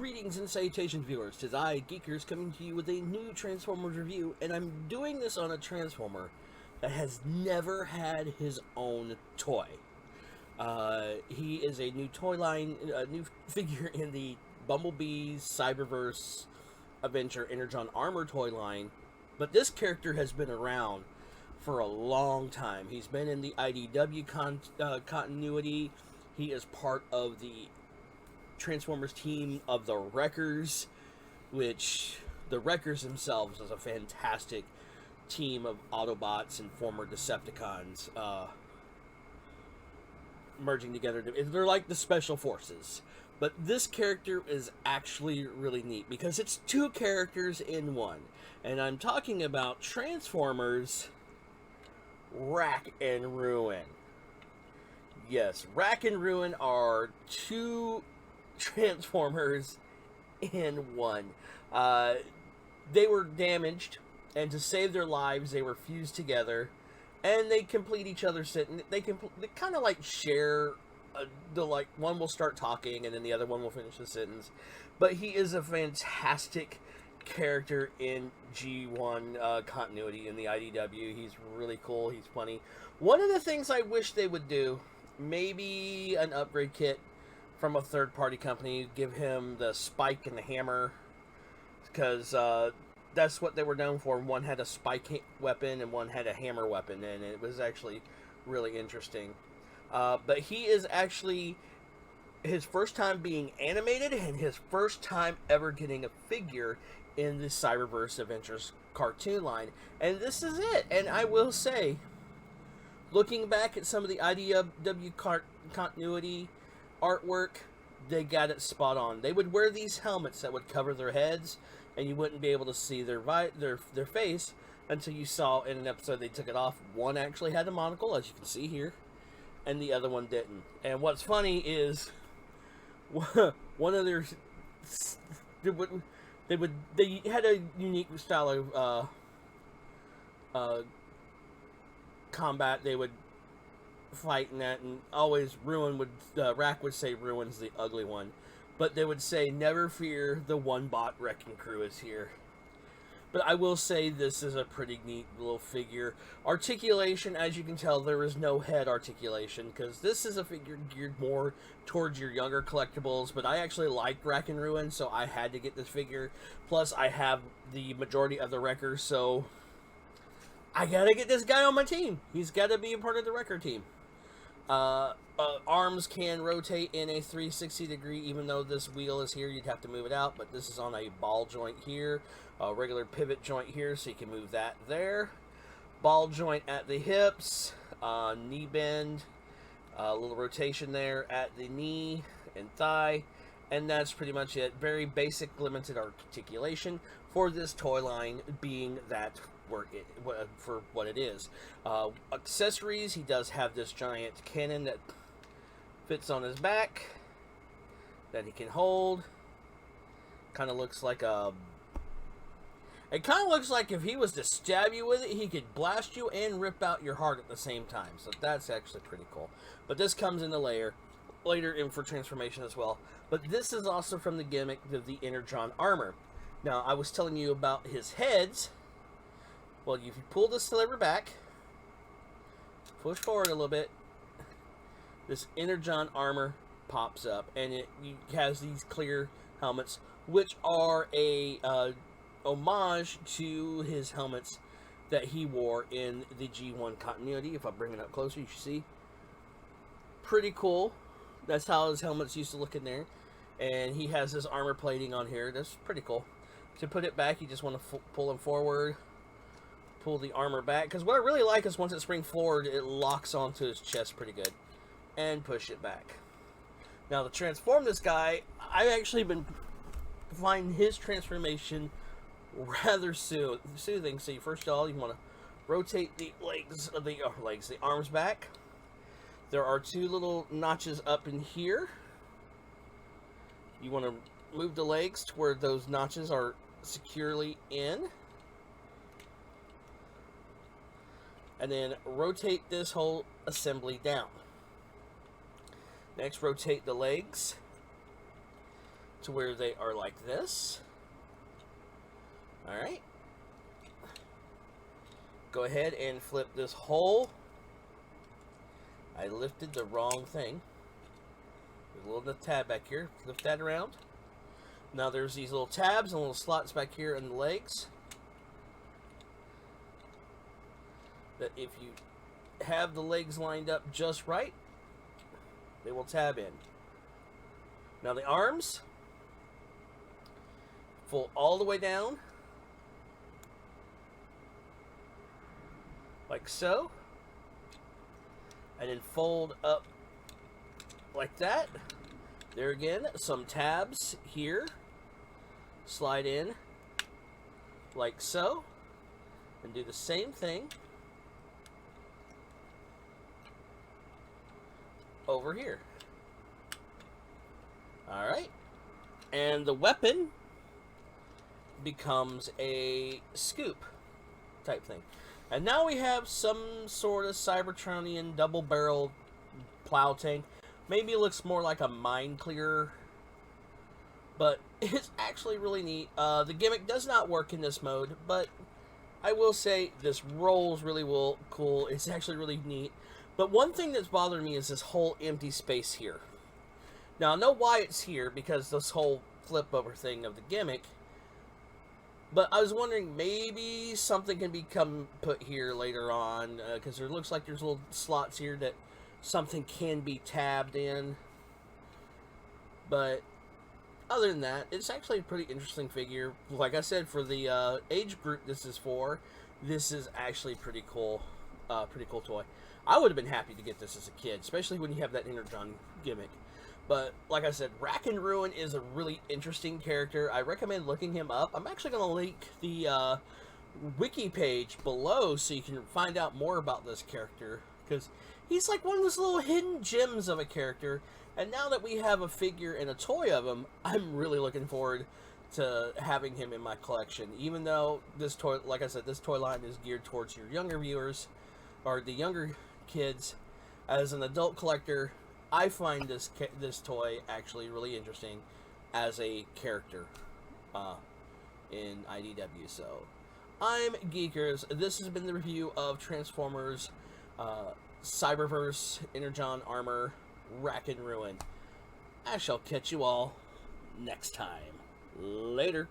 Greetings and salutations, viewers. 'Tis I, Geekers, coming to you with a new Transformers review, and I'm doing this on a Transformer that has never had his own toy. He is a new toy line, a new figure in the Bumblebee's Cyberverse Adventure Energon Armor toy line, but this character has been around for a long time. He's been in the IDW continuity. He is part of the Transformers team of the Wreckers, which the Wreckers themselves is a fantastic team of Autobots and former Decepticons merging together. They're like the Special Forces. But this character is actually really neat because it's two characters in one. And I'm talking about Transformers Rack and Ruin. Yes, Rack and Ruin are two Transformers in one. They were damaged, and to save their lives, they were fused together, and they complete each other's sentence. They kind of like share. One will start talking, and then the other one will finish the sentence. But he is a fantastic character in G1 continuity in the IDW. He's really cool. He's funny. One of the things I wish they would do, maybe an upgrade kit from a third-party company, give him the spike and the hammer, because that's what they were known for. One had a spike weapon and one had a hammer weapon, and it was actually really interesting. But he is actually his first time being animated and his first time ever getting a figure in the Cyberverse Adventures cartoon line. And this is it. And I will say, looking back at some of the IDW continuity artwork, they got it spot on. They would wear these helmets that would cover their heads, and you wouldn't be able to see their face until you saw in an episode they took it off. One actually had a monocle, as you can see here, and the other one didn't. And what's funny is one of their they had a unique style of combat. They would fight in that, and always Rack would say Ruin's the ugly one, but they would say never fear, the one bot wrecking crew is here. But I will say this is a pretty neat little figure. Articulation, as you can tell, there is no head articulation, because this is a figure geared more towards your younger collectibles, but I actually like Rack and Ruin, so I had to get this figure. Plus, I have the majority of the Wreckers, so I gotta get this guy on my team. He's gotta be a part of the Wrecker team. Arms can rotate in a 360 degree, even though this wheel is here, you'd have to move it out, but this is on a ball joint here, a regular pivot joint here, so you can move that there. Ball joint at the hips, knee bend, a little rotation there at the knee and thigh, and that's pretty much it. Very basic, limited articulation for this toy line, being that for what it is. Accessories, he does have this giant cannon that fits on his back that he can hold. Kind of looks like it kind of looks like if he was to stab you with it, he could blast you and rip out your heart at the same time. So that's actually pretty cool. But this comes in the later in for transformation as well. But this is also from the gimmick of the Energon armor. Now, I was telling you about his heads. Well, if you pull this lever back, push forward a little bit, this Energon armor pops up, and it has these clear helmets, which are a homage to his helmets that he wore in the G1 continuity. If I bring it up closer, you should see. Pretty cool. That's how his helmets used to look in there. And he has this armor plating on here. That's pretty cool. To put it back, you just want to pull him forward. Pull the armor back, because what I really like is once it springs forward, it locks onto his chest pretty good, and push it back. Now, to transform this guy, I've actually been finding his transformation rather soothing. So first of all, you want to rotate the the arms back. There are two little notches up in here. You want to move the legs to where those notches are securely in. And then rotate this whole assembly down. Next, rotate the legs to where they are like this. Alright. Go ahead and flip this whole. I lifted the wrong thing. There's a little tab back here. Lift that around. Now there's these little tabs and little slots back here in the legs. That if you have the legs lined up just right, they will tab in. Now the arms, fold all the way down, like so, and then fold up like that. There again, some tabs here, slide in like so, and do the same thing over here. Alright, and the weapon becomes a scoop type thing. And now we have some sort of Cybertronian double-barrel plow tank. Maybe it looks more like a mine clearer, but it's actually really neat. The gimmick does not work in this mode, but I will say this rolls really cool. It's actually really neat. But one thing that's bothering me is this whole empty space here. Now, I know why it's here, because this whole flip-over thing of the gimmick. But I was wondering, maybe something can become put here later on, because it looks like there's little slots here that something can be tabbed in. But other than that, it's actually a pretty interesting figure. Like I said, for the age group this is for, this is actually pretty cool toy. I would have been happy to get this as a kid, especially when you have that Energon gimmick. But, like I said, Rack and Ruin is a really interesting character. I recommend looking him up. I'm actually going to link the wiki page below so you can find out more about this character. Because he's like one of those little hidden gems of a character. And now that we have a figure and a toy of him, I'm really looking forward to having him in my collection. Even though this toy, like I said, this toy line is geared towards your younger viewers, or the younger kids. As an adult collector, I find this toy actually really interesting as a character in IDW. So, I'm Geekers. This has been the review of Transformers, Cyberverse, Energon Armor, Rack and Ruin. I shall catch you all next time. Later.